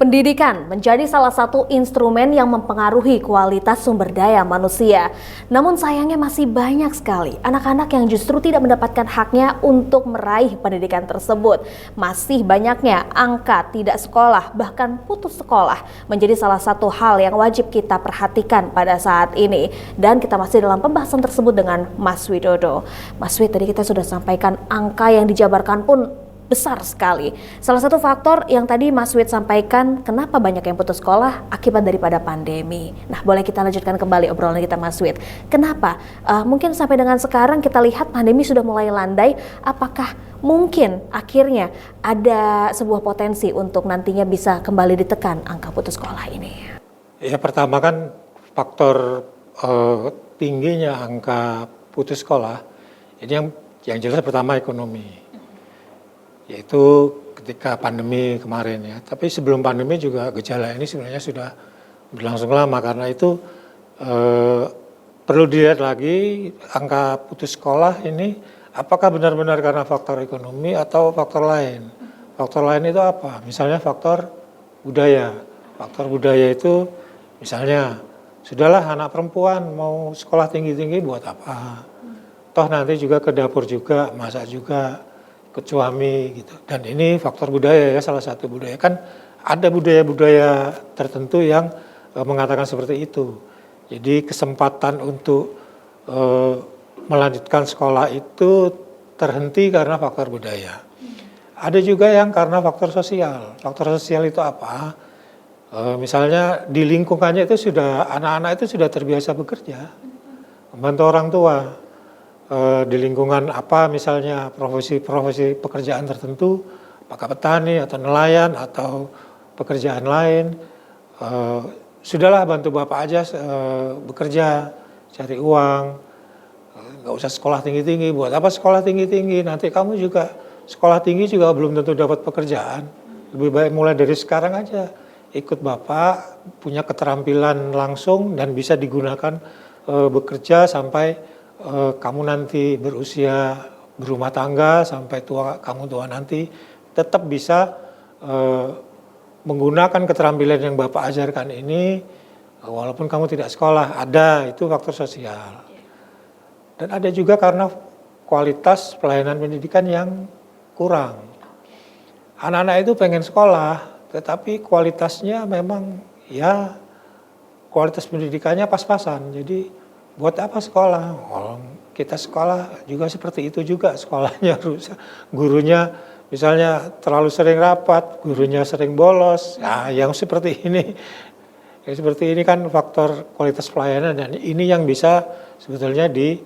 Pendidikan menjadi salah satu instrumen yang mempengaruhi kualitas sumber daya manusia. Namun sayangnya masih banyak sekali anak-anak yang justru tidak mendapatkan haknya untuk meraih pendidikan tersebut. Masih banyaknya angka tidak sekolah, bahkan putus sekolah menjadi salah satu hal yang wajib kita perhatikan pada saat ini. Dan kita masih dalam pembahasan tersebut dengan Mas Widodo. Mas Wid, tadi kita sudah sampaikan angka yang dijabarkan pun besar sekali. Salah satu faktor yang tadi Mas Wid sampaikan, kenapa banyak yang putus sekolah akibat daripada pandemi. Nah, boleh kita lanjutkan kembali obrolan kita, Mas Wid. Kenapa? Mungkin sampai dengan sekarang kita lihat pandemi sudah mulai landai. Apakah mungkin akhirnya ada sebuah potensi untuk nantinya bisa kembali ditekan angka putus sekolah ini? Ya, pertama kan faktor tingginya angka putus sekolah ini yang jelas pertama ekonomi. Yaitu ketika pandemi kemarin ya. Tapi sebelum pandemi juga gejala ini sebenarnya sudah berlangsung lama, karena itu perlu dilihat lagi angka putus sekolah ini apakah benar-benar karena faktor ekonomi atau faktor lain. Faktor lain itu apa? Misalnya faktor budaya. Faktor budaya itu misalnya sudahlah anak perempuan mau sekolah tinggi-tinggi buat apa? Toh nanti juga ke dapur juga, masak juga, ikut suami gitu. Dan ini faktor budaya ya, salah satu budaya. Kan ada budaya-budaya tertentu yang mengatakan seperti itu. Jadi kesempatan untuk melanjutkan sekolah itu terhenti karena faktor budaya. Ada juga yang karena faktor sosial. Faktor sosial itu apa? Misalnya di lingkungannya itu anak-anak itu sudah terbiasa bekerja, membantu orang tua. Di lingkungan apa misalnya profesi pekerjaan tertentu, apakah petani atau nelayan atau pekerjaan lain, sudahlah bantu bapak aja bekerja, cari uang, nggak usah sekolah tinggi-tinggi. Buat apa sekolah tinggi-tinggi? Nanti kamu juga sekolah tinggi juga belum tentu dapat pekerjaan. Lebih baik mulai dari sekarang aja, ikut bapak, punya keterampilan langsung dan bisa digunakan bekerja sampai kamu nanti berusia berumah tangga, sampai kamu tua nanti tetap bisa menggunakan keterampilan yang Bapak ajarkan ini walaupun kamu tidak sekolah. Ada, itu faktor sosial. Dan ada juga karena kualitas pelayanan pendidikan yang kurang. Anak-anak itu pengen sekolah, tetapi kualitasnya memang ya kualitas pendidikannya pas-pasan. Jadi buat apa sekolah? Oh, kita sekolah juga seperti itu juga, sekolahnya rusak. Gurunya misalnya terlalu sering rapat, gurunya sering bolos. Nah, yang seperti ini. Yang seperti ini kan faktor kualitas pelayanan, dan ini yang bisa sebetulnya dicegah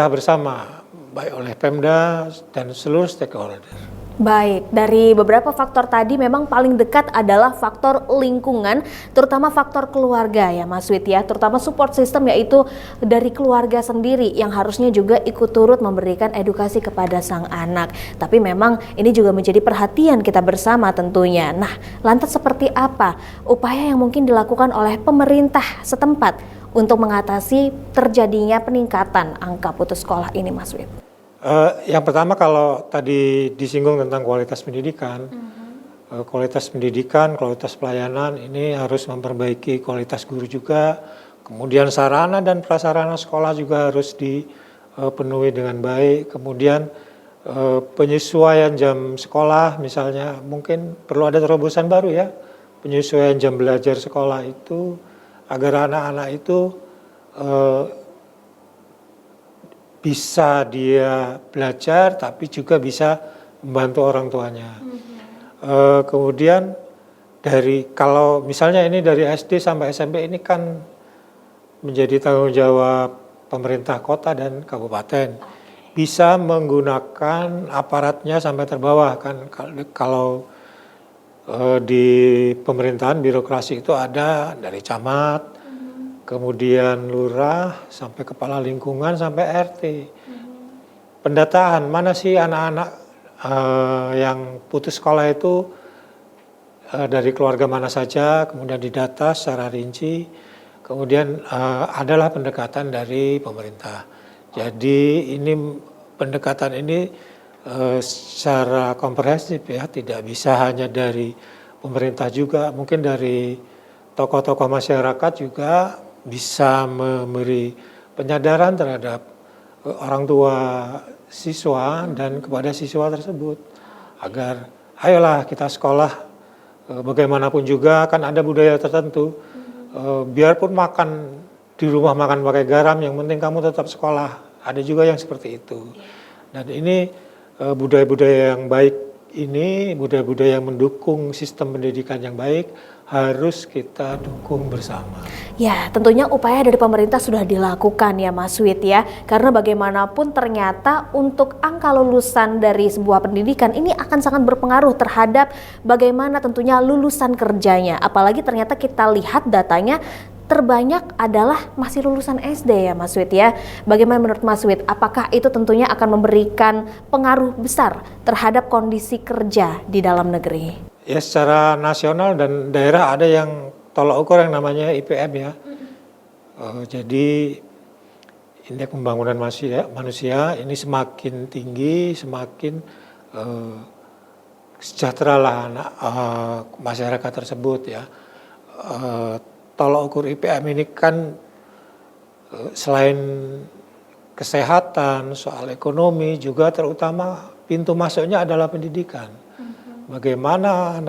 bersama baik oleh Pemda dan seluruh stakeholder. Baik, dari beberapa faktor tadi memang paling dekat adalah faktor lingkungan, terutama faktor keluarga ya Mas Wid ya, terutama support system, yaitu dari keluarga sendiri yang harusnya juga ikut turut memberikan edukasi kepada sang anak. Tapi memang ini juga menjadi perhatian kita bersama tentunya. Nah, lantas seperti apa upaya yang mungkin dilakukan oleh pemerintah setempat untuk mengatasi terjadinya peningkatan angka putus sekolah ini, Mas Wid? Yang pertama, kalau tadi disinggung tentang kualitas pendidikan, kualitas pelayanan ini harus memperbaiki kualitas guru juga, kemudian sarana dan prasarana sekolah juga harus dipenuhi dengan baik, kemudian penyesuaian jam sekolah misalnya, mungkin perlu ada terobosan baru ya, penyesuaian jam belajar sekolah itu agar anak-anak itu bisa dia belajar tapi juga bisa membantu orang tuanya. Kemudian kalau misalnya ini dari SD sampai SMP ini kan menjadi tanggung jawab pemerintah kota dan kabupaten. Bisa menggunakan aparatnya sampai terbawah kan. Kalau di pemerintahan birokrasi itu ada dari camat, kemudian lurah, sampai kepala lingkungan, sampai RT. Pendataan, mana sih anak-anak yang putus sekolah itu dari keluarga mana saja, kemudian didata secara rinci, kemudian adalah pendekatan dari pemerintah. Jadi pendekatan ini secara komprehensif ya, tidak bisa hanya dari pemerintah juga, mungkin dari tokoh-tokoh masyarakat juga bisa memberi penyadaran terhadap orang tua siswa dan kepada siswa tersebut agar ayolah kita sekolah, bagaimanapun juga kan ada budaya tertentu, biarpun makan di rumah makan pakai garam, yang penting kamu tetap sekolah. Ada juga yang seperti itu. Dan ini budaya-budaya yang baik ini, budaya-budaya yang mendukung sistem pendidikan yang baik harus kita dukung bersama. Ya, tentunya upaya dari pemerintah sudah dilakukan ya Mas Wid ya. Karena bagaimanapun ternyata untuk angka lulusan dari sebuah pendidikan ini akan sangat berpengaruh terhadap bagaimana tentunya lulusan kerjanya. Apalagi ternyata kita lihat datanya terbanyak adalah masih lulusan SD ya Mas Wid ya. Bagaimana menurut Mas Wid, apakah itu tentunya akan memberikan pengaruh besar terhadap kondisi kerja di dalam negeri? Ya, secara nasional dan daerah ada yang tolak ukur yang namanya IPM ya. Jadi indeks pembangunan manusia ini semakin tinggi, semakin sejahteralah anak masyarakat tersebut ya. Tolak ukur IPM ini kan selain kesehatan, soal ekonomi juga terutama pintu masuknya adalah pendidikan. Bagaimana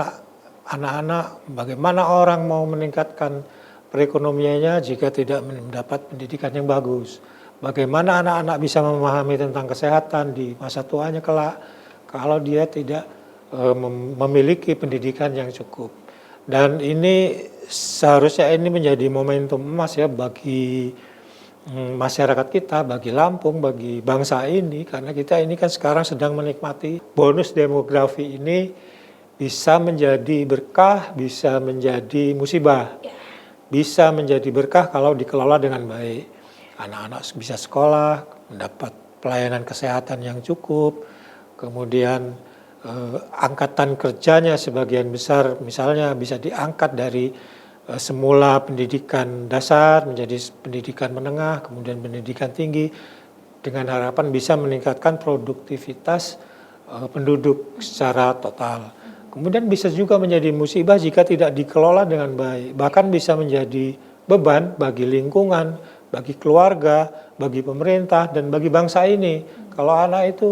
anak-anak, bagaimana orang mau meningkatkan perekonomiannya jika tidak mendapat pendidikan yang bagus. Bagaimana anak-anak bisa memahami tentang kesehatan di masa tuanya kelak kalau dia tidak memiliki pendidikan yang cukup. Dan ini seharusnya ini menjadi momentum emas ya bagi masyarakat kita, bagi Lampung, bagi bangsa ini, karena kita ini kan sekarang sedang menikmati bonus demografi ini. Bisa menjadi berkah, bisa menjadi musibah. Bisa menjadi berkah kalau dikelola dengan baik. Anak-anak bisa sekolah, mendapat pelayanan kesehatan yang cukup, kemudian angkatan kerjanya sebagian besar misalnya bisa diangkat dari semula pendidikan dasar menjadi pendidikan menengah, kemudian pendidikan tinggi, dengan harapan bisa meningkatkan produktivitas penduduk secara total. Kemudian bisa juga menjadi musibah jika tidak dikelola dengan baik. Bahkan bisa menjadi beban bagi lingkungan, bagi keluarga, bagi pemerintah, dan bagi bangsa ini. Kalau anak itu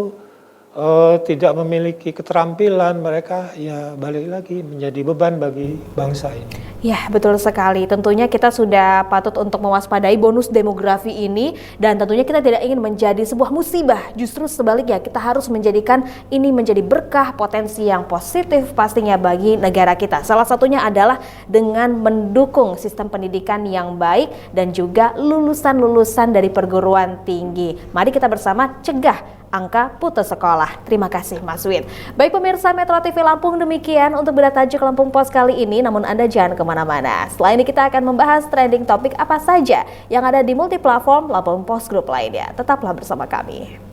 tidak memiliki keterampilan, mereka ya balik lagi menjadi beban bagi bangsa ini. Ya, betul sekali. Tentunya kita sudah patut untuk mewaspadai bonus demografi ini dan tentunya kita tidak ingin menjadi sebuah musibah. Justru sebaliknya, kita harus menjadikan ini menjadi berkah, potensi yang positif pastinya bagi negara kita. Salah satunya adalah dengan mendukung sistem pendidikan yang baik dan juga lulusan-lulusan dari perguruan tinggi. Mari kita bersama cegah angka putus sekolah. Terima kasih Mas Wid. Baik pemirsa Metro TV Lampung, demikian untuk berita tajuk Lampung Pos kali ini, namun Anda jangan kemana-mana. Setelah ini kita akan membahas trending topik apa saja yang ada di multiplatform Lampung Pos Group lainnya. Tetaplah bersama kami.